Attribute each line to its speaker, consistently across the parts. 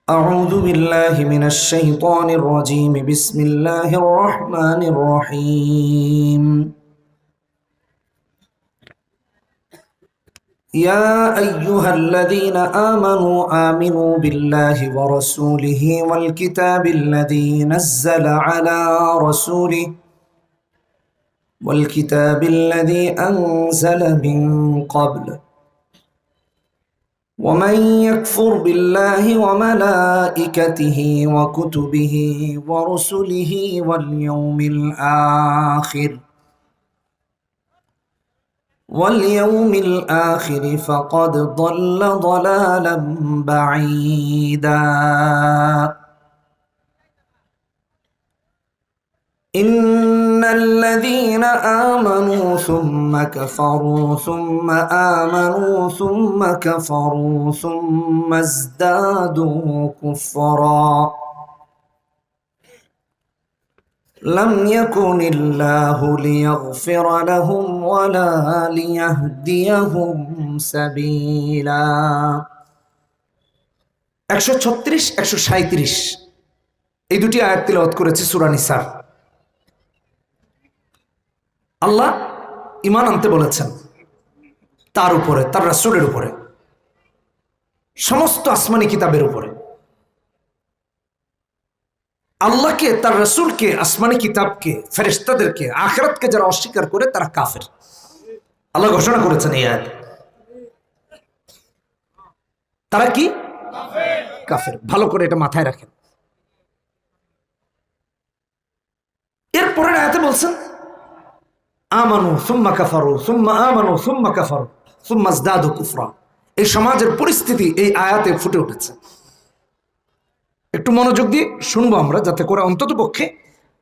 Speaker 1: أعوذ بالله من الشيطان الرجيم. بسم الله الرحمن الرحيم. يا أيها الذين آمنوا بالله ورسوله والكتاب الذي نزل على رسوله والكتاب الذي أنزل من قبل ومن يكفر بالله وملائكته وكتبه ورسله واليوم الآخر فقد ضل ضلالا بعيدا. إن الذين آمنوا ثم كفروا ثم آمنوا ثم كفروا ثم ازدادوا كفرا لم يكن الله ليغفر لهم ولا ليهديهم سبيلا. 136 137 এই দুটি আয়াত তিলাওয়াত করেছে সূরা নিসার। আল্লাহ ঈমান আনতে বলেছেন তার উপরে, তার রাসূলের উপরে, সমস্ত আসমানি কিতাবের উপরে। আল্লাহকে, তার রাসূলকে, আসমানি কিতাবকে, ফেরেশতাদেরকে, আখিরাতকে যারা অস্বীকার করে তারা কাফের। আল্লাহ ঘোষণা করেছেন এই আয়াতে। তারা কি? কাফের। ভালো করে এটা মাথায় রাখেন। এরপরের আয়াতে বলছেন আমানু সুম্মা কাফারু সুম্মা আমানু সুম্মা কাফারু সুম্মা ইজদাদু কুফরা। এই সমাজের পরিস্থিতি এই আয়াতে ফুটে উঠেছে। একটু মনোযোগ দিয়ে শুনবো আমরা, যাতে করে অন্তত পক্ষে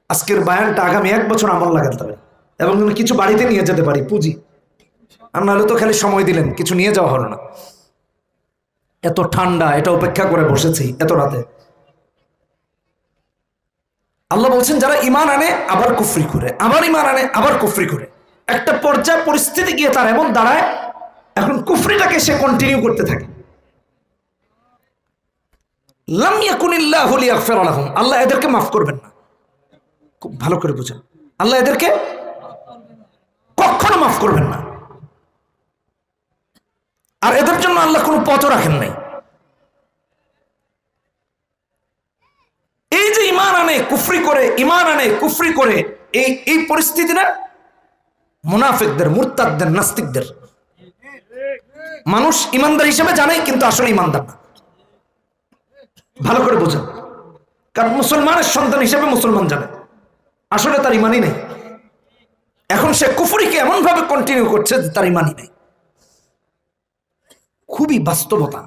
Speaker 1: আজকের বায়ানটা আগামী 1 বছর আমল লাগাতে হবে এবং কিছু বাড়িতে নিয়ে যেতে পারি পুঁজি। আর নাহলে তো খালি সময় দিলেন, কিছু নিয়ে যাওয়া হলো না। এত ঠান্ডা, এটা উপেক্ষা করে বসেছি এত রাতে। আল্লাহ বলছেন যারা ঈমান আনে আবার কুফরি করে, আবার ঈমান আনে আবার কুফরি করে, একটা পর্যায়ে পরিস্থিতি গিয়ে তার এমন দাঁড়ায় এখন কুফরিটাকে সে কন্টিনিউ করতে থাকে। লাম ইয়াকুনিল্লাহু লিয়াগফিরা লাহুম, আল্লাহ এদেরকে মাফ করবেন না। খুব ভালো করে বুঝেন, আল্লাহ এদেরকে কখনো মাফ করবেন না। আর এদের জন্য আল্লাহ কোনো পথও রাখেন নাই। এই যে ঈমান আনে কুফরি করে, ঈমান আনে কুফরি করে, এই পরিস্থিতি না মুনাফিকদের, মুরতাদদের, নাস্তিকদের। মানুষ ঈমানদার হিসেবে জানে কিন্তু আসলে ঈমানদার না। ভালো করে বোঝেন, কারণ মুসলমানের সন্তান হিসেবে মুসলমান জানে আসলে তার ঈমানই নেই। এখন সে কুফরিকে এমন ভাবে কন্টিনিউ করছে যে তার ঈমানই নেই। খুবই বাস্তবতা,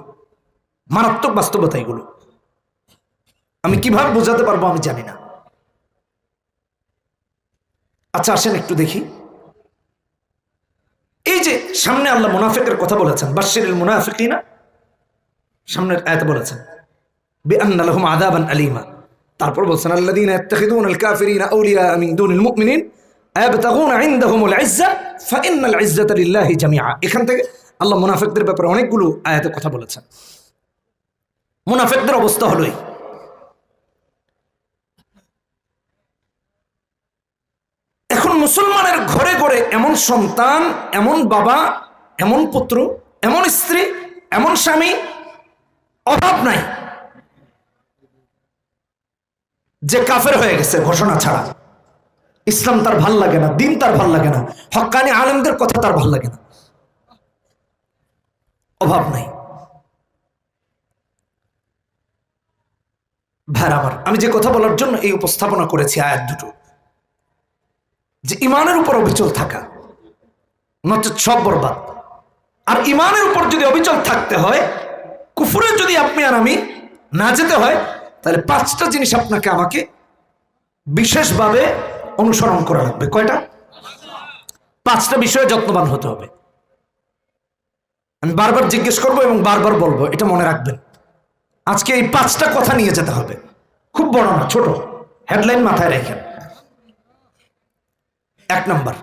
Speaker 1: মারাত্মক বাস্তবতা এগুলো। আমি কিভাবে বোঝাতে পারবো আমি জানি না। আচ্ছা আসেন একটু দেখি। এই যে সামনে আল্লাহ মুনাফিকের কথা বলেছেন, বাশশিরিল মুনাফিকিনা, সামনের আয়াতে বলেছেন বিআন্না লাহুম আযাবান আলীমা। তারপর বলছেন আল্লাযীনা ইয়াত্তাখিযুনাল কাফিরিনা আউলিয়া মিন দুনিল মুমিনিন আয়াবতাগুনা ইনদাহুমুল ইজ্জা ফাইন্নাল ইজ্জাতা লিল্লাহি জামিআ। এখান থেকে আল্লাহ মুনাফিকদের ব্যাপারে অনেকগুলো আয়াতে কথা বলেছেন। মুনাফিকদের অবস্থা হলোই, এখন মুসলমানের ঘরে ঘরে এমন সন্তান, এমন বাবা, এমন পুত্র, এমন স্ত্রী, এমন স্বামী, অভাব নাই যে কাফের হয়ে গেছে ঘোষণা ছাড়া। ইসলাম তার ভাল লাগে না, দিন তার ভাল লাগে না, হক্কানি আলেমদের কথা তার ভাল লাগে না। অভাব নাই। ভাইরা আমার, আমি যে কথা বলার জন্য এই উপস্থাপনা করেছি আয়াত দুটো, যে ইমানের উপর অবিচল থাকা, নচেৎ সব বরবাদ। আর ইমানের উপর যদি অবিচল থাকতে হয়, কুফরে যদি আপনি আর আমি না যেতে হয়, তাহলে 5টা জিনিস আপনাকে আমাকে বিশেষভাবে অনুসরণ করা লাগবে। কয়টা? 5টা বিষয়ে যত্নবান হতে হবে। আমি বারবার জিজ্ঞেস করব এবং বারবার বলবো, এটা মনে রাখবেন। আজকে এই 5টা কথা নিয়ে যেতে হবে, খুব বড় না, ছোট, হেডলাইন মাথায় রেখেন। 1 নাম্বার,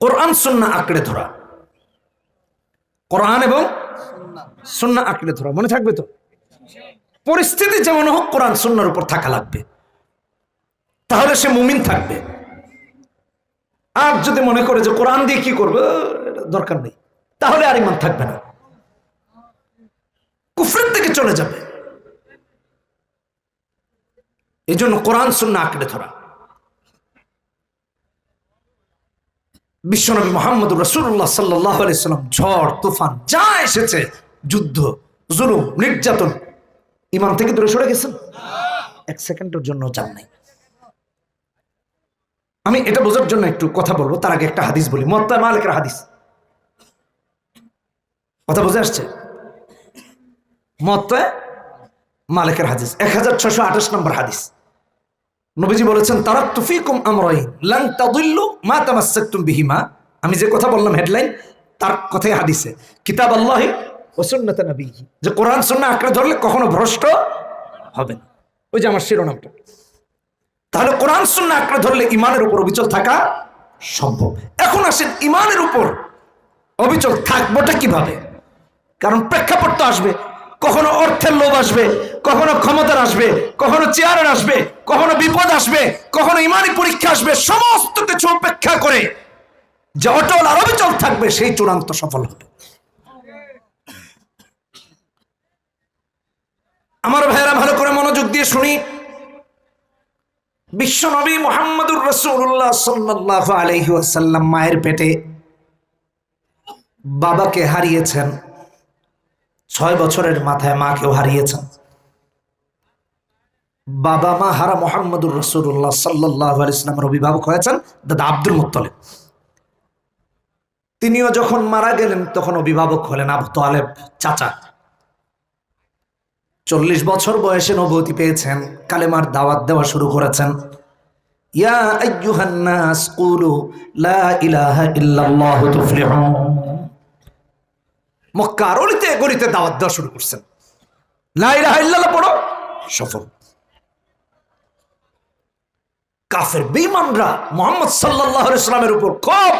Speaker 1: কোরআন সুন্নাহ আঁকড়ে ধরা। কোরআন এবং সুন্নাহ আঁকড়ে ধরা, মনে থাকবে তো? পরিস্থিতি যেমন হোক কোরআন সুন্নাহর উপর থাকা লাগবে, তাহলে সে মুমিন থাকবে। আর যদি মনে করে যে কোরআন দিয়ে কি করবে, দরকার নেই, তাহলে আর ঈমান থাকবে না, কুফরের দিকে চলে যাবে। এই জন্য কোরআন সুন্নাহ আঁকড়ে ধরা। বিশ্বনবী মুহাম্মদুর রাসূলুল্লাহ সাল্লাল্লাহু আলাইহি সাল্লাম ঝড় তুফান যা এসেছে, যুদ্ধ, জুলুম, নির্যাতন, ঈমান থেকে দূরে সরে গেছেন? এক সেকেন্ডের জন্য যান নাই। আমি এটা বোঝার জন্য একটু কথা বলবো, তার আগে একটা হাদিস বলি, মুয়াত্তা মালিকের হাদিস। কথা বুঝে আসছে? মুয়াত্তা মালিকের হাদিস 1628 নম্বর হাদিস। নবীজি বলেছেন, তারাকতু ফীকুম আমরাইন লান তাদিল্লু মা তামাসসাকতুম বিহিমা। আমি যে কথা বললাম হেডলাইন, তার কথাই হাদিসে, কিতাবাল্লাহি ওয়া সুন্নাত নবীহি, যে কোরআন সুন্নাহ আঁকড়ে ধরলে কখনো ভ্রষ্ট হবে না। ওই যে আমার শিরোনামটা। তাহলে কোরআন সুন্নাহ আঁকড়ে ধরলে ঈমানের উপর অবিচল থাকা সম্ভব। এখন আসেন ঈমানের উপর অবিচল থাকবোটা কিভাবে? কারণ প্রেক্ষাপট তো আসবে, কখনো অর্থের লোভ আসবে, কখনো ক্ষমতার আসবে, কখনো চেয়ারের আসবে, কখনো বিপদ আসবে, কখনো ইমানি পরীক্ষা আসবে। সমস্ত কিছু উপেক্ষা করে যে অটল আর অবিচল থাকবে, সেই চূড়ান্ত সফল হবে। আমার ভাইয়েরা ভালো করে মনোযোগ দিয়ে শুনি। বিশ্বনবী মুহাম্মদুর রাসূলুল্লাহ সাল্লাল্লাহু আলাইহি ওয়াসাল্লাম মায়ের পেটে বাবাকে হারিয়েছেন, 6 বছরের মাথায় মাকেও হারিয়েছেন। বাবা মা হারা মুহাম্মদুর রাসূলুল্লাহ সাল্লাল্লাহু আলাইহি ওয়াসাল্লামের অভিভাবক হয়েছেন দাদা আব্দুল মুত্তালিব। তিনিও যখন মারা গেলেন তখন অভিভাবক হলেন আবু তালেব, চাচা। 40 বছর বয়সে নবুয়তি পেয়েছেন, কালেমার দাওয়াত দেওয়া শুরু করেছেন। ইয়া আইয়ুহান নাস কুলু লা ইলাহা ইল্লাল্লাহু তুফলিহুন। মক্কার অলিতে গলিতে দাওয়াত দেওয়া শুরু করছেন, লা ইলাহা ইল্লাল্লাহ পড়ো, সফল। কাফের বেঈমানরা মুহাম্মদ সাল্লাল্লাহু আলাইহি ওয়াসাল্লামের উপর খুব,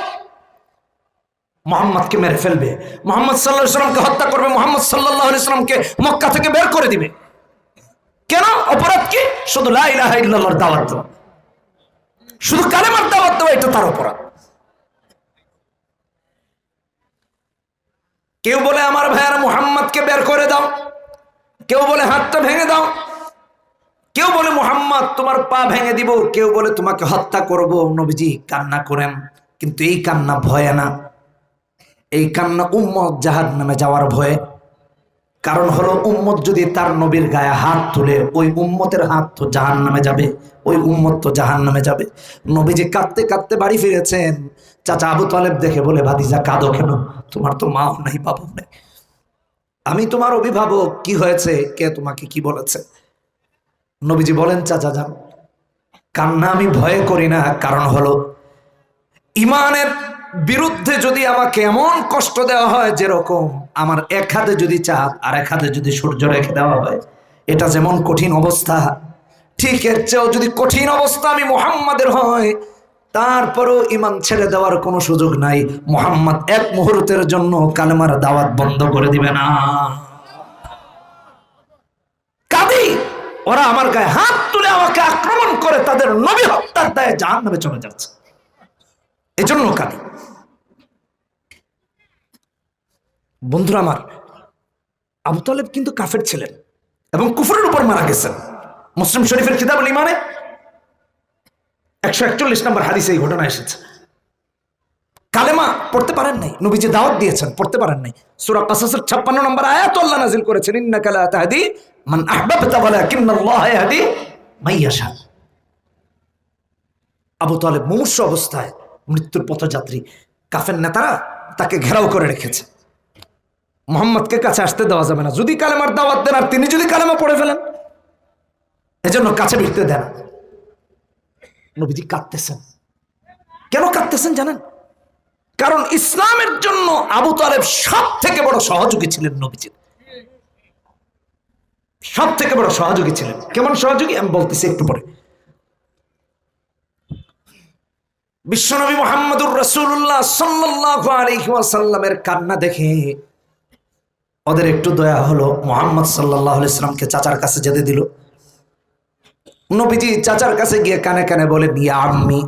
Speaker 1: মুহাম্মদকে মেরে ফেলবে, মুহাম্মদ সাল্লাল্লাহু আলাইহি ওয়াসাল্লামকে হত্যা করবে, মুহাম্মদ সাল্লাল্লাহু আলাইহি ওয়াসাল্লামকে মক্কা থেকে বের করে দিবে। কেন? অপরাধ কি? শুধু লা ইলাহা ইল্লাল্লাহর দাওয়াত দেওয়া, শুধু কালেমার দাওয়াত দেওয়া, এটা তার অপরাধ। কেউ বলে আমার ভাইয়ারা মুহাম্মদকে বের করে দাও, কেউ বলে হাতটা ভেঙে দাও, কেউ বলে মুহাম্মদ তোমার পা ভেঙে দিব, কেউ বলে তোমাকে হত্যা করব। নবীজি কান্না করেন, কিন্তু এই কান্না ভয়ে না, এই কান্না উম্মত জাহান্নামে যাওয়ার ভয়ে। কারণ হলো উম্মত যদি তার নবীর গায়ে হাত তুলে, ওই উম্মতের হাত তো জাহান্নামে যাবে, ওই উম্মত তো জাহান্নামে যাবে। নবীজি কাঁদতে কাঁদতে বাড়ি ফিরেছেন। চাচা আবু তালেব দেখে বলে, ভাতিজা কাঁদো কেন? তোমার তো মাও নাই বাবাও নাই, আমি তোমার অভিভাবক, কি হয়েছে? কে তোমাকে কি বলেছে? নবীজি বলেন, চাচা যান, কান্না আমি ভয়ে করি না, কারণ হলো ইমানের বিরুদ্ধে যদি আমাকে এমন কষ্ট দেওয়া হয়, যেরকম আমার এক হাতে যদি চাঁদ আর এক হাতে যদি সূর্য রেখে দেওয়া হয়, এটা যেমন কঠিন অবস্থা, ঠিক এর চেয়েও যদি কঠিন অবস্থা আমি মুহাম্মাদের হয়, তারপরও ইমান ছেড়ে দেওয়ার কোনো সুযোগ নাই। মুহাম্মদ এক মুহূর্তের জন্য কালেমার দাওয়াত বন্ধ করে দিবে না। কাঁদি, ওরা আমার গায়ে হাত তুলে আমাকে আক্রমণ করে তাদের নবী হত্যার দায়ে জাহান্নামে চলে যাচ্ছে, এজন্য কাঁদি। বন্ধুরা আমার, আবু তালেব কিন্তু কাফের ছিলেন এবং কুফরের উপর মারা গেছেন। মুসলিম শরীফের কিতাবুল ঈমানে 141 নম্বর হাদিসে এই ঘটনা এসেছে। কালেমা পড়তে পারেন নাই, নবীজি দাওয়াত দিয়েছেন, পড়তে পারেন নাই। সূরা কাসাসের 56 নম্বর আয়াত আল্লাহ নাযিল করেছেন, ইন্নাকা লা তাহদি মান আহবাবতা ওয়ালাকিন্নাল্লাহা ইয়াহদি মাইয়াশা। আবু তালেব মুমূর্ষু অবস্থায়, মৃত্যুর পথযাত্রী, কাফের নেতারা তাকে ঘেরাও করে রেখেছে। মুহাম্মদকে কাছে আসতে দেওয়া যাবে না, যদি কালেমার দাওয়াত দেন আর তিনি যদি কালেমা পড়ে ফেলেন, এজন্য কাছে ভিড়তে দেন। নবীজি কাঁদতেছেন। কেন কাঁদতেছেন জানেন? কারণ ইসলামের জন্য আবু তালেব সব থেকে বড় সহযোগী ছিলেন নবীজির, সব থেকে বড় সহযোগী ছিলেন। কেমন সহযোগী আমি বলতেছি একটু পরে। বিশ্বনবী মুহাম্মদুর রাসূলুল্লাহ সাল্লাল্লাহু আলাইহি ওয়াসাল্লামের কান্না দেখে ওদের একটু দয়া হলো, মুহাম্মদ সাল্লাল্লাহু আলাইহি সাল্লামকে চাচার কাছে যেতে দিল। নবীজি চাচার কাছে গিয়ে কানে কানে বলেন, ইয়া আম্মি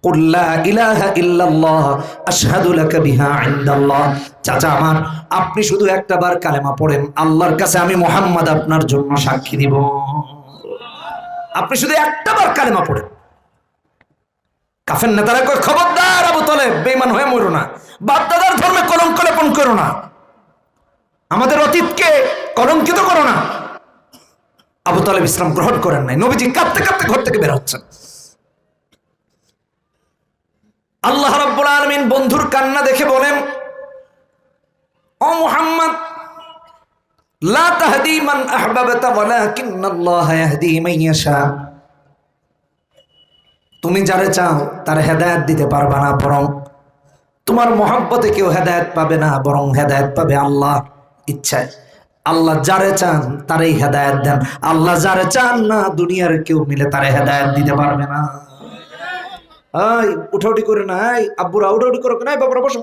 Speaker 1: কুল লা ইলাহা ইল্লাল্লাহ আশহাদু লাকা বিহা ইনদাল্লাহ। চাচা আমার, আপনি শুধু একটা বার কালেমা পড়েন, আল্লাহর কাছে আমি মুহাম্মদ আপনার জন্য সাক্ষী দিব। আপনি শুধু একটা বার কালেমা পড়েন। কাফের নেতারা কয়, খবরদার আবু তালেব, বেঈমান হয়ে মরো না, বাপ দাদার ধর্মে কলঙ্ক লেপন করো না, আমাদের অতীতকে কলঙ্কিত করো না। আবু তালেব ইসলাম গ্রহণ করেন নাই। নবীজি কাঁদতে কাঁদতে ঘর থেকে বের হচ্ছেন। আল্লাহ রাব্বুল আলামিন বন্ধুর কান্না দেখে বলেন, ও মুহাম্মদ, লা তাহদি মান আহবাবতা ওয়ালাকিন্নাল্লাহ ইয়াহদি মান ইয়াশা। তুমি যারে চাও তার হেদায়েত দিতে পারবা না, বরং তোমার মহব্বতে কেউ হেদায়েত পাবে না, বরং হেদায়েত পাবে আল্লাহর ইচ্ছায়। আল্লাহ যারে চান তারই হেদায়েত দেন, আল্লাহ যারে চান না দুনিয়ার কেউ মিলে তারে হেদায়েত দিতে পারবে না। এই উঠাউঠি করে না, এই আব্বুরা উঠাউঠি করো না, বাবারা বসো,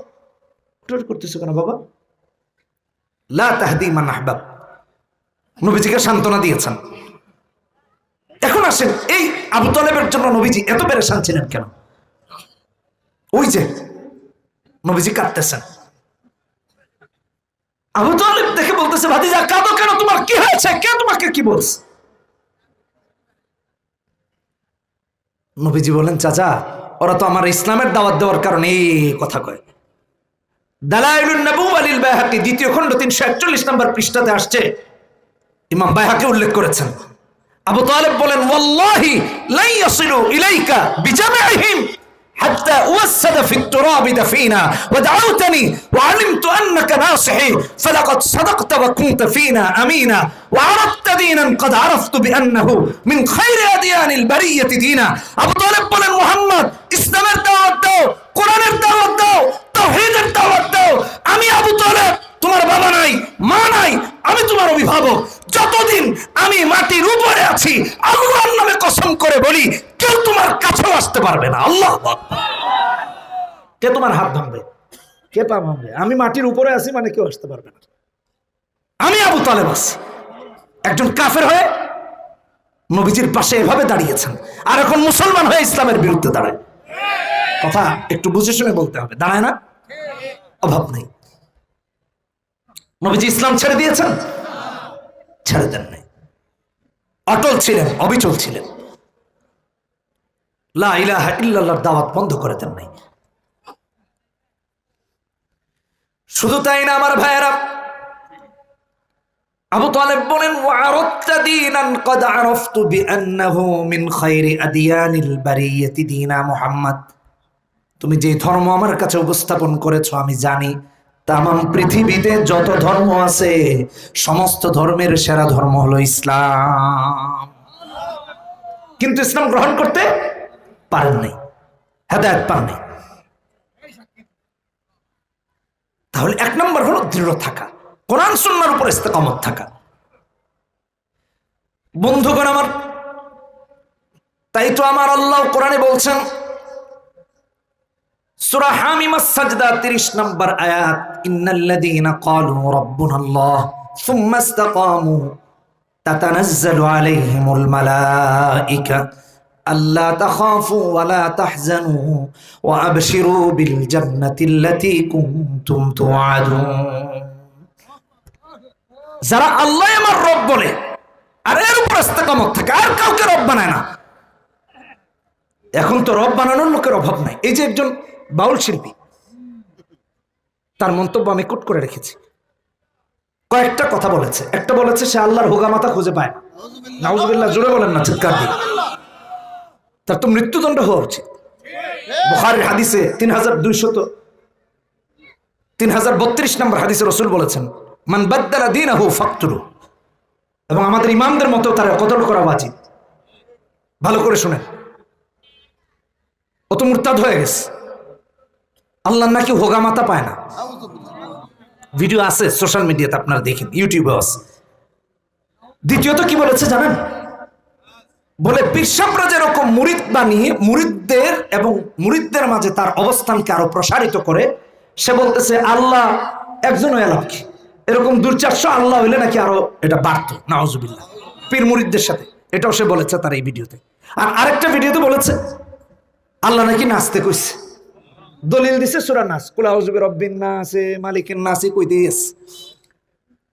Speaker 1: উঠাউঠি করতেছো কেন বাবা? লা তাহদি মান আহবাব, নবীজিকে সান্ত্বনা দিয়েছেন। এখন আসেন, এই আবু তালেবের জন্য নবীজি এত পেরেশান ছিলেন কেন? ওই যে নবীজি কাঁদতেছেন, আবু তালেব দেখে বলতেছে, ভাতিজা কাঁদো কেন, তোমার কি হয়েছে, কে তোমাকে কি বলছে? নবীজি বলেন, চাচা ওরা তো আমার ইসলামের দাওয়াত দেওয়ার কারণে এই কথা কয়। দালাইলুন নবুওয়া লিল বাইহাকি, দ্বিতীয় খণ্ড 341 নম্বর পৃষ্ঠাতে আসছে, ইমাম বাইহাকি উল্লেখ করেছেন। আবু তালেব বলেন, ওয়াল্লাহি লা ইয়াসিলু ইলাইকা বিজামিহিম হাত্তা উওয়াসসাদা ফিত তুরাবি দাফিনা ওয়া দাউতানি ওয়া আলিমতু আন্নাকা নাসিহি ফালাকাদ সাদাকতা ওয়া কুনতা ফিনা আমিনা ওয়া আরাফতা দীনান ক্বাদ আরাফতু বিআন্নাহু মিন খায়রি আদিয়ানিল বারিয়াতি দীনা। আবু তালেব বলেন, মুহাম্মদ, ইসলামের দাওয়াত দাও, কোরআনের দাওয়াত দাও, তাওহীদের দাওয়াত দাও। আমি আবু তালেব তোমার বাবা নাই, মা নাই, আমি তোমার অভিভাবক। যতদিন আমি মাটির উপরে আছি, আল্লাহর নামে কসম করে বলি, কেউ তোমার কাছেও আসতে পারবে না। আল্লাহু আকবার। কে তোমার হাত ভাঙবে, কে পা ভাঙবে? আমি মাটির উপরে আছি মানে কেউ আসতে পারবে না। আমি আবু তালেব আছি। একজন কাফের হয়ে নবীজির পাশে এভাবে দাঁড়িয়েছেন, আর এখন মুসলমান হয়ে ইসলামের বিরুদ্ধে দাঁড়ায়। কথা একটু বুঝে শুনে বলতে হবে, দাঁড়ায় না? অভাব নেই। নবীজি ইসলাম ছেড়ে দিয়েছেন? ছেড়ে দেন নাই, অটল ছিলেন, অবিচল ছিলেন। লা ইলাহা ইল্লাল্লাহর দাওয়াত বন্ধ করে দেন নাই। শুধু তাই না আমার ভাইয়েরা, আবু তালেব বলেন, ওয়া আরাদতা দীনান ক্বাদ আরাফতু বিআন্নাহু মিন খায়রি আদিয়ানিল বারিয়াতি দীনা মুহাম্মদ। তুমি যে ধর্ম আমার কাছে উপস্থাপন করেছো, আমি জানি তামাম পৃথিবীতে যত ধর্ম আছে সমস্ত ধর্মের সেরা ধর্ম হলো ইসলাম। কিন্তু ইসলাম গ্রহণ করতে পারেন নাই, হেদায়েত পান নাই। তাহলে এক নম্বর হলো দৃঢ় থাকা, কোরআন সুন্নাহর উপর ইস্তেকামত থাকা। বন্ধুগণ আমার, তাই তো আমার আল্লাহ কোরআনে বলছেন, সূরা হামিম আস-সাজদা 30 নম্বর আয়াত, ইন্নাল্লাযীনা ক্বালু রাব্বুনাল্লাহ সুম্মা ইসতাকামু তাতানাজ্জালু আলাইহিমুল মালায়েকা আল্লা তাখাফু ওয়া লা তাহজানু ওয়া আবশিরু বিল জান্নাতিল্লাতী কুনতুম তুআদুন। যারা আল্লাহ আমার রব বলে আর এর উপর ইস্তেকামত থাকে, আর কাউকে রব বানায় না। এখন তো রব বানানোর লোকের অভাব নাই। এই যে একজন বাউল শিল্পী, তার মন্তব্য আমি কোট করে রেখেছি। কয়েকটা কথা বলেছে। একটা বলেছে সে আল্লাহর হোগামাতা খুঁজে পায় না। নাউজুবিল্লাহ, জোরে বলেন না, চিৎকার দিয়ে। তার তো মৃত্যুদণ্ড হওয়া উচিত। বুখারীর হাদিসে 3032 নম্বর হাদিসে রাসূল বলেছেন, মান বাদদালা দীনাহু ফাকতুলু। এবং আমাদের ইমামদের মতো তারা কতল করা উচিত। ভালো করে শুনেন, ও তো মুরতাদ হয়ে গেছে। আল্লাহ নাকি হোগামাতা পায় না। ভিডিও আছে সোশ্যাল মিডিয়াতে, আপনারা দেখেন, ইউটিউবে আছে। দ্বিতীয়ত কি বলেছে জানেন? বলে পীরসাবরা যেরকম মুরিদ বানিয়ে মুরিদদের এবং মুরিদদের মাঝে তার অবস্থানকে আরো প্রসারিত করে, সে বলতেছে আল্লাহ একজন এলাম কি, এরকম 200-400 আল্লাহ হইলে নাকি আরো এটা বাড়তো, নাউজুবিল্লাহ, পীর মুরিদদের সাথে। এটাও সে বলেছে তার এই ভিডিওতে। আর আরেকটা ভিডিওতে বলেছে আল্লাহ নাকি নাচতে কইছে, দলিল দিছে সূরা নাস, কুল আউযু বিরাব্বিন নাস মালিকিন নাস কইতে গেছে।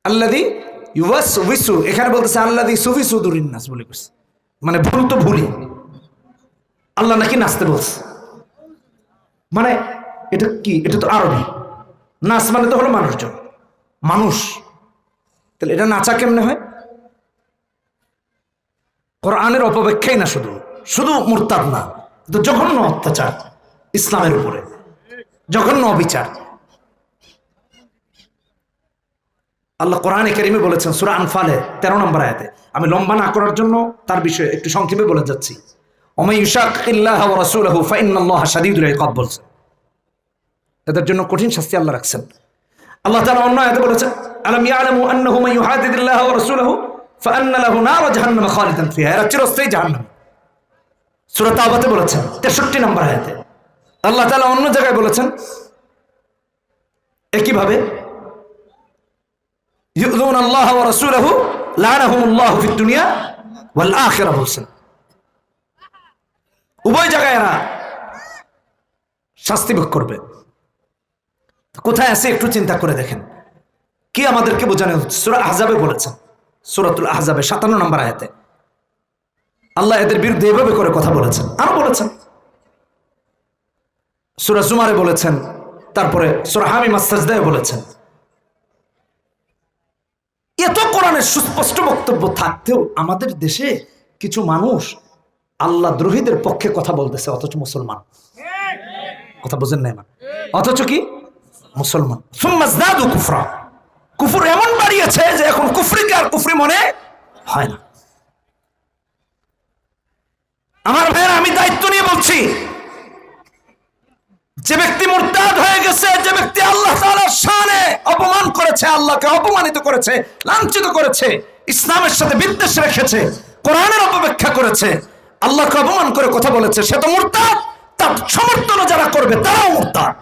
Speaker 1: আল্লাযী ইউওয়াসউইসু, এখানে বলতেছে আল্লাযী সুফি সুদুরিন নাস বলে কইছে, মানে ভুল তো ভুলই, আল্লাহ নাকি নাচতে বলছে। মানে এটা কি? এটা তো আরবি, নাচ মানে তো হলো মানুষজন, মানুষ, তাহলে এটা নাচা কেমনে হয়? কোরআনের অপব্যাখ্যাই না, শুধু শুধু মুরতাদ না, তো জঘন্য অত্যাচার ইসলামের উপরে, জঘন্য অবিচার। আল্লাহ কোরআনে কারীমে বলেছেন সূরা আনফালে 13 নম্বর আয়াতে, আমি লম্বা না করার জন্য তার বিষয়ে একটু সংক্ষেপে বলে যাচ্ছি। ওমাই ইউশাকিল্লাহ ওয়া রাসূলহু ফাইন্নাল্লাহা শাদীদুল ইকাব বলছেন, এদের জন্য কঠিন শাস্তি আল্লাহ রাখছেন। আল্লাহ তাআলা অন্য আয়াতে বলেছেন আলাম ইয়ালামু আন্নাহু মান ইউহাদিদিল্লাহ ওয়া রাসূলহু ফাআন্না লাহু নার জাহান্নাম খালিদান ফিহা, এরা চিরস্থায়ী জাহান্নাম। সূরা তাওবাতে বলেছেন 63 নম্বর আয়াতে। আল্লাহ তাআলা অন্য জায়গায় বলেছেন একইভাবে ইউযুনা আল্লাহ ওয়া রাসূলহু লানাহুমুল্লাহু ফিদ দুনিয়া ওয়াল আখিরাহ বলছেন। উভয় জায়গায় এরা শাস্তি ভোগ করবে। কোথায় আছে একটু চিন্তা করে দেখেন, কি আমাদেরকে বোঝানো হচ্ছে? সূরা আহজাবে বলেছেন, সূরাতুল আহজাবে 57 নম্বর আয়াতে আল্লাহ এদের বিরুদ্ধে এভাবে করে কথা বলেছেন। আরো বলেছেন সূরা জুমারে বলেছেন, তারপরে সূরা হামিম আস-সাজদায় বলেছেন। এত কোরআনের সুস্পষ্ট বক্তব্য থাকতেও আমাদের দেশে কিছু মানুষ আল্লাহ দ্রোহীদের পক্ষে কথা বলতেছে, অথচ মুসলমান। কথা বোঝেন না? অথচ কি মুসলমান। সুম্মাজদাদু কুফরা, কুফর এমন বাড়িয়েছে যে এখন কুফরিকে আর কুফরি মনে হয় না। আমার ভাইয়েরা, আমি দায়িত্ব নিয়ে বলছি, যে ব্যক্তি মুরতাদ হয়ে গেছে, যে ব্যক্তি আল্লাহ তাআলার শানে অপমান করেছে, আল্লাহকে অপমানিত করেছে, লাঞ্ছিত করেছে, ইসলামের সাথে বিদ্বেষ রেখেছে, কোরআনের অপব্যাখ্যা করেছে, আল্লাহকে অপমান করে কথা বলেছে, সে তো মুরতাদ। তার সমর্থন যারা করবে তারাও মুরতাদ।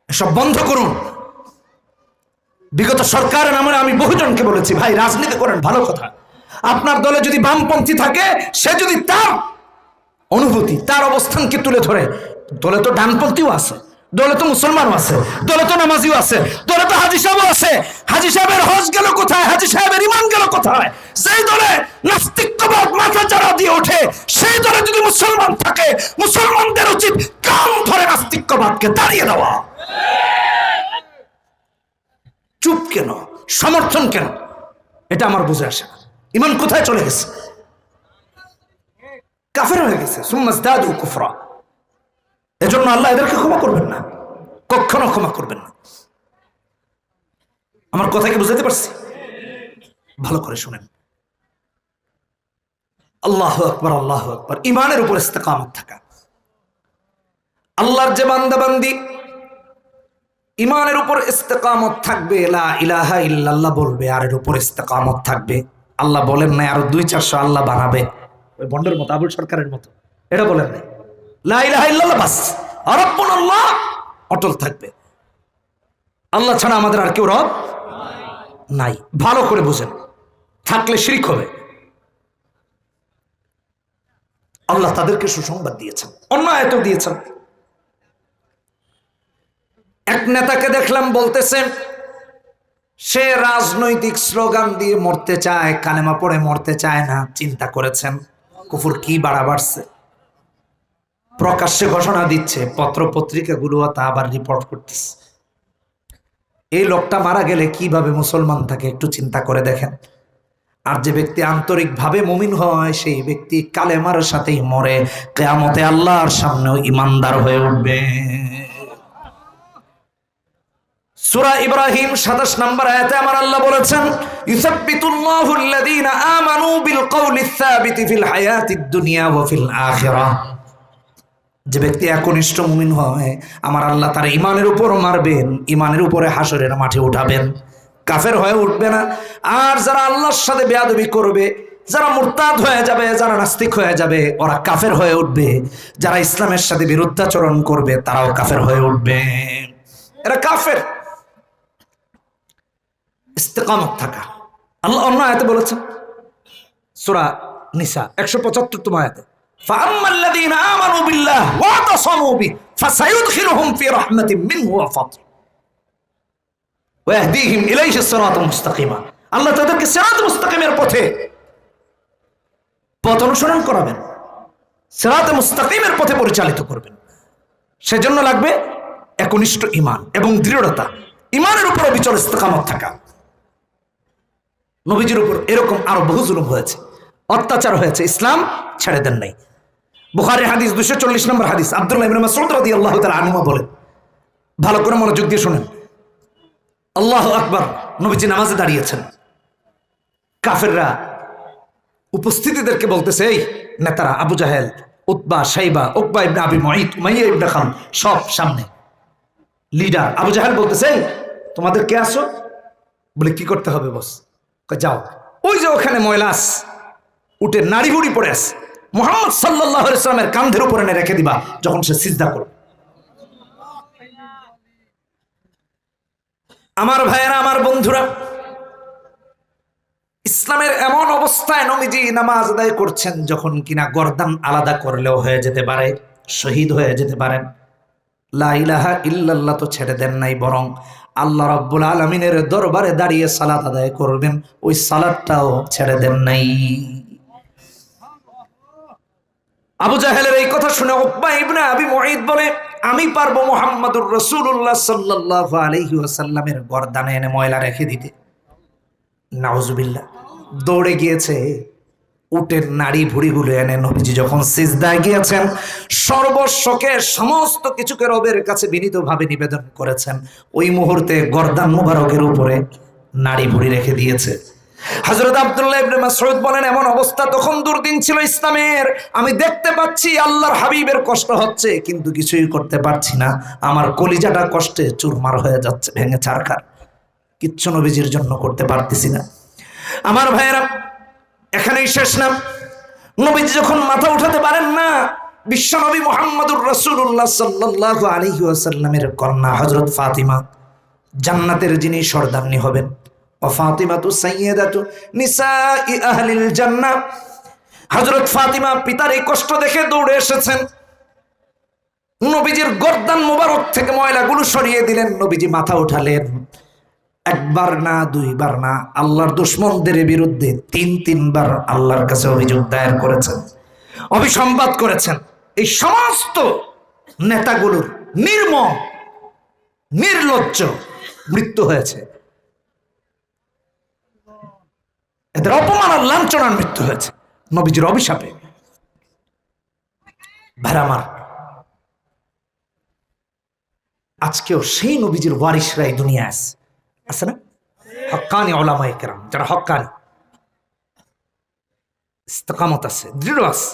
Speaker 1: এসব বন্ধ করুন। বিগত সরকারের নামে আমি বহুজনকে বলেছি, ভাই রাজনীতি করেন ভালো কথা, আপনার দলে যদি বামপন্থী থাকে, সে যদি তার অনুভূতি, তার অবস্থানকে তুলে ধরে, দলে তো ডানপন্থীও আছে, দলে তো মুসলমানও আছে, দলে তো নামাজিও আছে, দলে তো হাজী সাহেবও আছে। হাজী সাহেবের হজ গেল কোথায়? হাজী সাহেবের ঈমান গেল কোথায়? সেই দলে নাস্তিকবাদ মাথা চাড়া দিয়ে ওঠে, সেই দলে যদি মুসলমান থাকে, মুসলমানদের উচিত কান ধরে নাস্তিকবাদকে দাঁড়িয়ে দেওয়া। চুপ কেন? সমর্থন কেন? এটা আমার বুঝে আসে না। ঈমান কোথায় চলে গেছে? কাফের হয়ে গেছে। সুম্মাজদাদু কুফরা। এজন্য আল্লাহ এদেরকে ক্ষমা করবেন না, কখনো ক্ষমা করবেন না। আমার কথা কি বুঝাতে পারছি? ভালো করে শুনেন। আল্লাহু আকবার, আল্লাহু আকবার। ঈমানের উপর ইস্তেকামত থাকা। আল্লাহর যে বান্দা বান্দি ঈমানের উপর ইস্তেকামত থাকবে, লা ইলাহা ইল্লাল্লাহ বলবে, আর এর উপর ইস্তেকামত থাকবে। আল্লাহ বলেন নাই আরো 200-400 আল্লাহ বানাবে, ওই বন্ডের মতো, আবুল সরকারের মতো। এটা বলেন নাই, লা ইলাহা ইল্লাল্লাহ বাস, রাব্বুনাল্লাহ অটল থাকবে। আল্লাহ ছাড়া আমাদের আর কেউ রব নাই। ভালো করে বুঝেন, থাকলে শিরক হবে। আল্লাহ তাদেরকে সুসংবাদ দিয়েছেন, অন্য আয়াতেও দিয়েছেন। এক নেতাকে দেখলাম বলতেছে সে রাজনৈতিক স্লোগান দিয়ে মরতে চায়, কালেমা পড়ে মরতে চায় না। চিন্তা করেছেন কুফর কি বাড়া বাড়ছে? প্রকাশ্যে ঘোষণা দিচ্ছে, পত্র পত্রিকাগুলো তা আবার রিপোর্ট করতেছে। এই লোকটা মারা গেলে কিভাবে মুসলমান থাকে একটু চিন্তা করে দেখেন। আর যে ব্যক্তি আন্তরিকভাবে মুমিন হয়, সেই ব্যক্তি কালেমার সাথেই মরে, কিয়ামতে আল্লাহর সামনেও ঈমানদার হয়ে উঠবে। সূরা ইব্রাহিম 27 নম্বর আয়াতে আমার আল্লাহ বলেছেন, ইউসাব্বিতুল্লাহু আল্লাযীনা আমানু বিল কওলিস সাবিতি ফিল হায়াতিদ দুনিয়া ওয়া ফিল আখিরাহ। যে ব্যক্তি একনিষ্ঠ মুমিন হয়, আমার আল্লাহ তার ঈমানের উপর মারবেন, ঈমানের উপরে হাসরের মাঠে উঠাবেন, কাফের হয়ে উঠবে না। আর যারা আল্লাহর সাথে বেয়াদবি করবে, যারা মুরতাদ হয়ে যাবে, যারা নাস্তিক হয়ে যাবে, ওরা কাফের হয়ে উঠবে। যারা ইসলামের সাথে বিরুদ্ধাচরণ করবে, তারাও কাফের হয়ে উঠবে। এরা কাফের। ইস্তেকামত থাকা। আল্লাহ অন্য আয়াতে বলেছেন, সূরা নিসা 175তম আয়াতে, ফাআম্মাল্লাযীনা আমানু বিল্লাহ ওয়া তাসামু বিহি ফাসায়ুদখিলুহুম ফি রাহমাতিন মিনহু ওয়া ফাদল ওয়া ইয়াহদিহিম ইলাইহি সিরাতাল মুস্তাকিমা। আল্লাহ তাদেরকে সিরাতুল মুস্তাকিমের পথ অনুসরণ করাবেন, সিরাতুল মুস্তাকিমের পথে পরিচালিত করবেন। সেজন্য লাগবে একনিষ্ঠ ঈমান এবং দৃঢ়তা, ঈমানের উপর অবিচল ইস্তেকামত থাকা। নবীজির উপর এরকম আরো বহু জুলুম হয়েছে, অত্যাচার হয়েছে, ইসলাম ছেড়ে দেন নাই। বুখারীর হাদিস 240 নম্বর হাদিস, আব্দুল্লাহ ইবনে মাসউদ রাদিয়াল্লাহু তাআলা আনহু বলেন, ভালো করে মনোযোগ দিয়ে শুনেন, আল্লাহু আকবার। নবীজি নামাজে দাঁড়িয়েছেন, কাফেররা উপস্থিতিদেরকে বলতেছে, এই নেতারা আবু জাহেল, উতবা, শাইবা, উকবা ইবনে আবি মুঈত, উমাইয়া ইবনে খালদ, সব সামনে লিডার। আবু জাহেল বলতেছে, এই তোমাদের কে আসো? বলে কি করতে হবে বস? যাও, ওই যে ওখানে ময়লাস উঠে নাড়ি ভুড়ি পড়ে আছে, মুহাম্মদ সাল্লাল্লাহু আলাইহি ওয়াসাল্লামের কাঁধের উপর এনে রেখে দিবা যখন সে সিজদা করবে। আমার ভাইয়েরা, আমার বন্ধুরা, ইসলামের এমন অবস্থায় নবীজি নামাজ আদায় করছেন যখন কিনা গর্দান আলাদা করলেও হয়ে যেতে পারে, শহীদ হয়ে যেতে পারেন। লা ইলাহা ইল্লাল্লাহ তো ছেড়ে দেন নাই, বরং আল্লাহ রাব্বুল আলামিনের দরবারে দাঁড়িয়ে সালাত আদায় করবেন, ওই সালাতটাও ছেড়ে দেন নাই। আবু জাহেলের এই কথা শুনে উকবা ইবনে আবি মুঈত বলে, আমি পারবো মুহাম্মাদুর রাসূলুল্লাহ সাল্লাল্লাহু আলাইহি ওয়াসাল্লামের গর্দানে এনে ময়লা রেখে দিতে। নাউজুবিল্লাহ। দৌড়ে গিয়েছে, উটের নাড়ি ভুড়িগুলো এনে নবীজি যখন সিজদায় গিয়েছেন, সর্বশোকে সমস্ত কিছুকে রবের কাছে বিনীতভাবে নিবেদন করেছেন, ওই মুহূর্তে গর্দান মুবারকের উপরে নাড়ি ভুড়ি রেখে দিয়েছে। হযরত আব্দুল্লাহ ইবনে মাসউদ বলেন, এমন অবস্থা, তখন দুর্দিন ছিল ইসলামের, আমি দেখতে পাচ্ছি আল্লাহর হাবিবের কষ্ট হচ্ছে কিন্তু কিছুই করতে পারছি না, আমার কলিজাটা কষ্টে চুরমার হয়ে যাচ্ছে, ভেঙে ছারখার, কিচ্ছু নবীজির জন্য করতে পারতেছি না। আমার ভাইয়েরা, এখানেই শেষ না। নবীজি যখন মাথা উঠাতে পারেন না, বিশ্বনবী মুহাম্মদুর রাসূলুল্লাহ সাল্লাল্লাহু আলাইহি ওয়াসাল্লামের কন্যা হযরত ফাতিমা, জান্নাতের যিনি সর্দারনি হবেন, ও ফাতিমাতু সাইয়্যিদাতু নিসাই আহলিল জান্নাহ, হযরত ফাতিমা পিতার এই কষ্ট দেখে দৌড়ে এসেছেন, নবীজির গর্দান মোবারক থেকে ময়লাগুলো সরিয়ে দিলেন, নবীজি মাথা উঠালেন। একবার না, দুইবার না, আল্লাহর দুশমনদের বিরুদ্ধে তিনবার আল্লাহর কাছে অভিযোগ দায়ের করেছেন, অভিসংবাদ করেছেন। এই সমস্ত নেতাগুলোর নির্মম নির্লজ্জ মৃত্যু হয়েছে, এদের অপমান আর লাঞ্ছনার মৃত্যু হয়েছে নবীজির অভিশাপে। ভাইরা, আজকেও সেই নবীজির ওয়ারিসরা এই দুনিয়া আছে না, হক্কানি উলামায়ে কেরাম, যারা হক্কানি, ইস্তেকামত আছে, দৃঢ় আছে,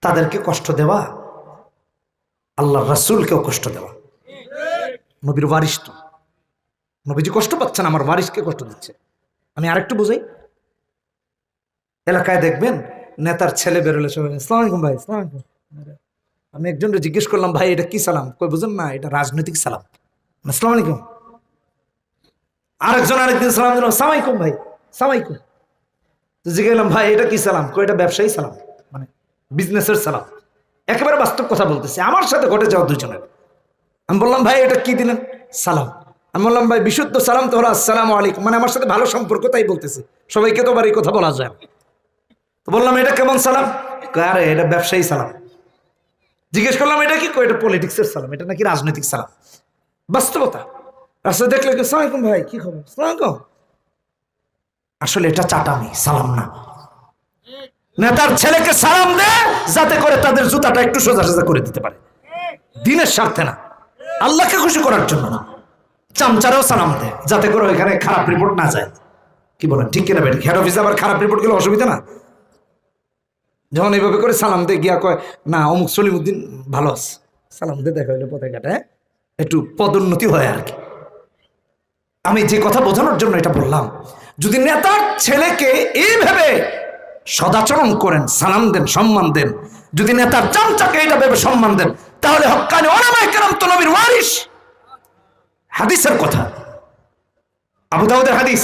Speaker 1: তাদেরকে কষ্ট দেওয়া আল্লাহর রাসূলকেও কষ্ট দেওয়া। নবীর ওয়ারিস তো, নবীজি কষ্ট পাচ্ছেন, আমার ওয়ারিসকে কষ্ট দিচ্ছে। আমি আরেকটু বুঝাই, এলাকায় দেখবেন নেতার ছেলে বেরোলে সবাই আসসালামু আলাইকুম ভাই, আসসালামু আলাইকুম। আমি একজনকে জিজ্ঞেস করলাম, ভাই এটা কি সালাম? কই বুঝেন না, এটা রাজনৈতিক সালাম, আসসালামু আলাইকুম। আরেকজন আরেকদিন সালাম দিল, আসসালামু আলাইকুম ভাই, আসসালামু আলাইকুম। তো জিজ্ঞেস করলাম, ভাই এটা কি সালাম? কই এটা ব্যবসায়ী সালাম, মানে বিজনেসের সালাম। একেবারে বাস্তব কথা বলতেছি, আমার সাথে ঘটে যাওয়া দুজনের। আমি বললাম, ভাই এটা কি দিলেন? সালাম। আমি বললাম, ভাই বিশুদ্ধ সালাম তো হলো আসসালামু আলাইকুম, মানে আমার সাথে ভালো সম্পর্ক, তাই বলতেছি, সবাইকে তো আবার এই কথা বলা যায়। তো বললাম, এটা কেমন সালাম? আরে এটা ব্যবসায়ী সালাম। জিজ্ঞেস করলাম, এটা কি? এটা পলিটিক্সের সালাম, এটা নাকি রাজনৈতিক সালাম। বাস্তবতা, রাস্তায় দেখলে আসসালামু আলাইকুম ভাই, কি খবর, আসসালামু আলাইকুম। আসলে এটা চাটামি, সালাম না। নেতার ছেলেকে সালাম দে যাতে করে তাদের জুতাটা একটু সোজা সোজা করে দিতে পারে, দিনের স্বার্থে না, আল্লাহকে খুশি করার জন্য না। চামচারাও সালাম দে যাতে করে ওইখানে খারাপ রিপোর্ট না যায়। কি বলেন, ঠিক কিনা বেঠিক? হেড অফিসে আবার খারাপ রিপোর্ট গেলে অসুবিধা না? যখন এইভাবে করে সালাম দে, গিয়া কয় না অমুক সলিমুদ্দিন ভালো আছে, সালাম দে, দেখা হইলে পথে ঘাটে একটু পদোন্নতি হয় আর কি। আমি যে কথা বোঝানোর জন্য এটা বললাম, যদি নেতার ছেলেকে এইভাবে সদাচরণ করেন, সালাম দেন, সম্মান দেন, যদি নেতার চামচাকে এটা ভেবে সম্মান দেন, তাহলে হক্কানি উলামায়ে কেরাম তো নবীর ওয়ারিস। হাদিসের কথা, আবু দাউদের হাদিস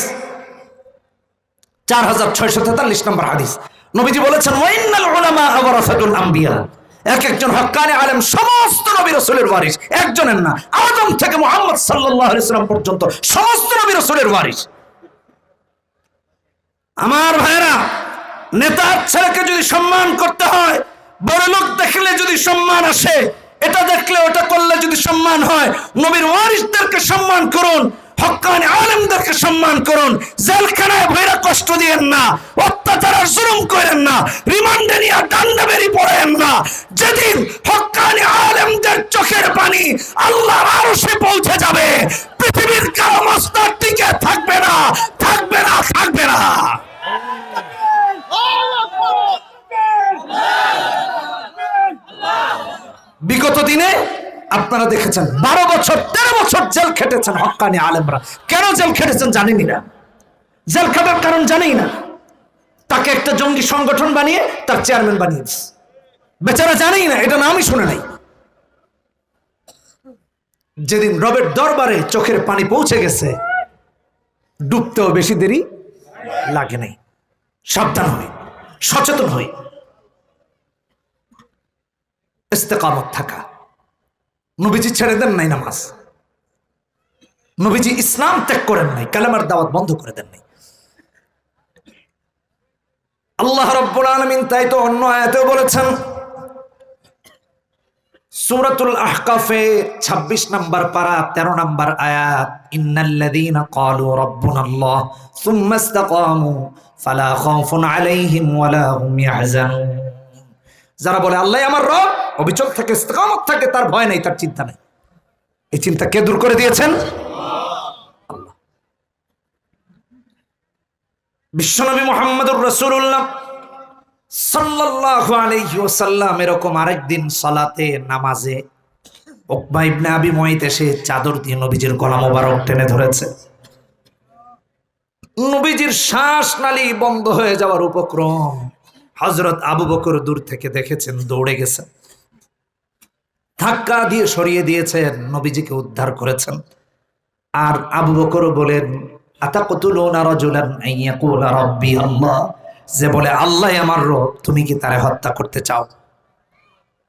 Speaker 1: 4643 নম্বর হাদিস। নবীজি বলেছেন ওয়াইনাল উলামা ওয়ারাসাতুল আম্বিয়া, এক একজন হক্কানি আলেম সমস্ত নবী রাসূলের ওয়ারিস, একজনের না, আদম থেকে মুহাম্মদ সাল্লাল্লাহু আলাইহি সাল্লাম পর্যন্ত সমস্ত নবী রাসূলের ওয়ারিস। আমার ভাইরা, নেতার ছেলেকে যদি সম্মান করতে হয়, বড় লোক দেখলে যদি সম্মান আসে, এটা দেখলে ওটা করলে যদি সম্মান হয়, নবীর ওয়ারিসদেরকে সম্মান করুন, হক্কানি আলেমদেরকে সম্মান করুন। জেলখানায় ভৈরা কষ্ট দিয়েন না, অত্যাচার আর জুলুম করেন না, রিমান্ডে নিয়ে ডান্ডা বেরি পড়েন না। যেদিন হক্কানি আলেমদের চোখের পানি আল্লাহর আরশে পৌঁছে যাবে, পৃথিবীর কারো মস্তক টিকে থাকবে না, থাকবে না, থাকবে না। বিগত দিনে আপনারা দেখেছেন 12 বছর 13 বছর জেল খেটেছেন হক্কানি আলেমরা। কেন জেল খেটেছেন জানেনই না, জেল খাটার কারণ জানেই না। তাকে একটা জঙ্গি সংগঠন বানিয়ে তার চেয়ারম্যান বানিয়ে দিচ্ছে, বেচারা জানেই না, এটা নামই শুনে নাই। যেদিন রবের দরবারে চোখের পানি পৌঁছে গেছে, ডুবতেও বেশি দেরি লাগে নাই। সাবধান হই, সচেতন হই, ইস্তেকামত থাকা। নবীজি ছেড়ে দেন নাই নামাজ, নবীজি ইসলাম ত্যাগ করেন নাই, কালেমার দাওয়াত বন্ধ করে দেন নাই। আল্লাহ রাব্বুল আলামিন তাই তো অন্য আয়াতেও বলেছেন, সূরাতুল আহকাফে 26 নম্বর পারা 13 নম্বর আয়াত, ইন্নাল্লাযীনা ক্বালু রাব্বুনাল্লাহ সুম্মা ইসতাকামু ফালা খাউফুন আলাইহিম ওয়ালা হুম ইয়াহজানুন। যারা বলে আল্লাহ আমার রব, অবিচল থাকে, ইস্তেকামত থাকে, তার ভয় নেই, তার চিন্তা নেই। এই চিন্তা কে দূর করে দিয়েছেন? আল্লাহ। বিশ্বনবী মুহাম্মদুর রাসূলুল্লাহ সাল্লাল্লাহু আলাইহি ওয়াসাল্লাম এরকম আরেকদিন সালাতে নামাজে উকবা ইবনে আবি মুয়াইত এসে চাদর দিয়ে নবীজির গলা মোবারক টেনে ধরেছে। নবীজির শ্বাস নালী বন্ধ হয়ে যাওয়ার উপক্রম। হযরত আবু বকর দূর থেকে দেখেছেন, দৌড়ে গেছেন, ধাক্কা দিয়ে সরিয়ে দিয়েছেন, নবীজিকে উদ্ধার করেছেন। আর আবু বকর বলেন, আতাকতুলুনা রাজুলান আইয়াকুলা রাব্বি আল্লাহ, যে বলে আল্লাহ আমার রব, তুমি কি তারে হত্যা করতে চাও?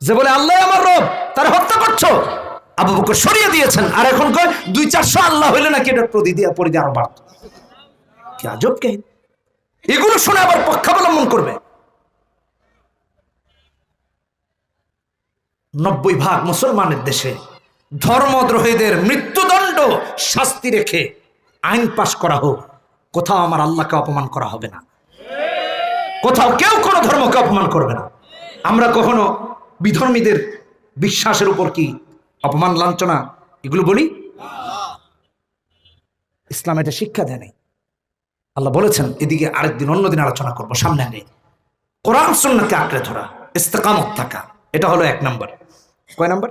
Speaker 1: যে বলে আল্লাহ আমার রব, তারে হত্যা করছো? আবু বকর সরিয়ে দিয়েছেন। আর এখন কয় 200-400 আল্লাহ হইলে নাকি এটা পরিধি আরো বাড়ত। কি আজব কাহিনী! এগুলো শুনে আবার পক্ষাবলম্বন করবে। 90% মুসলমানের দেশে ধর্মদ্রোহীদের মৃত্যুদণ্ড শাস্তি রেখে আইন পাশ করা হোক, কোথাও আমার আল্লাহকে অপমান করা হবে না, কোথাও কেউ কোনো ধর্মকে অপমান করবে না। আমরা কখনো বিধর্মীদের বিশ্বাসের উপর কি অপমান লাঞ্ছনা এগুলো বলি? ইসলাম এটা শিক্ষা দেয় নাই। আল্লাহ বলেছেন, এদিকে আরেকদিন অন্যদিন আলোচনা করবো, সামনে আগে কোরআন সুন্নাহকে আঁকড়ে ধরা, ইস্তেকামত থাকা, এটা হলো 1 নম্বর। কয় নম্বর?